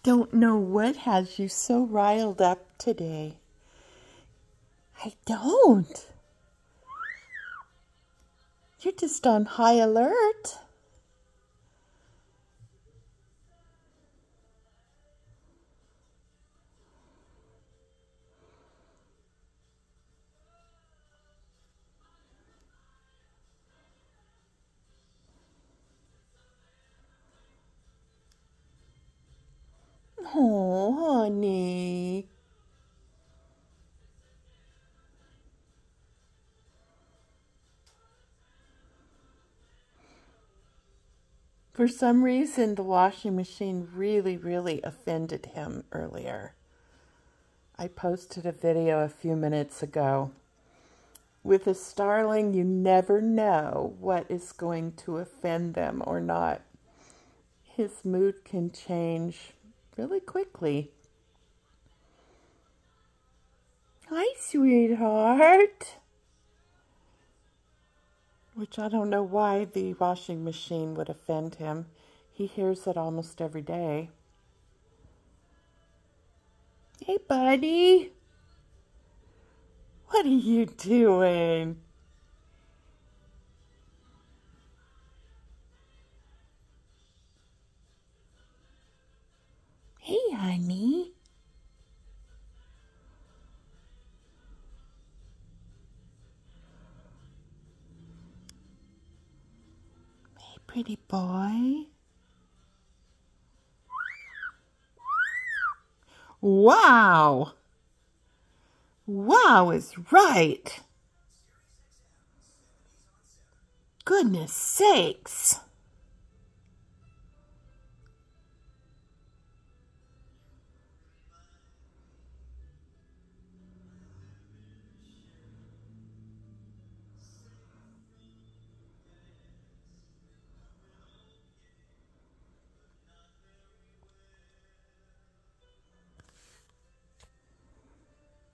Don't know what has you so riled up today. I don't. You're just on high alert. Oh, honey. For some reason, the washing machine really offended him earlier. I posted a video a few minutes ago. With a starling, you never know what is going to offend them or not. His mood can change really quickly. Hi, sweetheart. Which I don't know why the washing machine would offend him. He hears it almost every day. Hey, buddy. What are you doing? Hey, honey. Hey, pretty boy. Wow. Wow is right. Goodness sakes.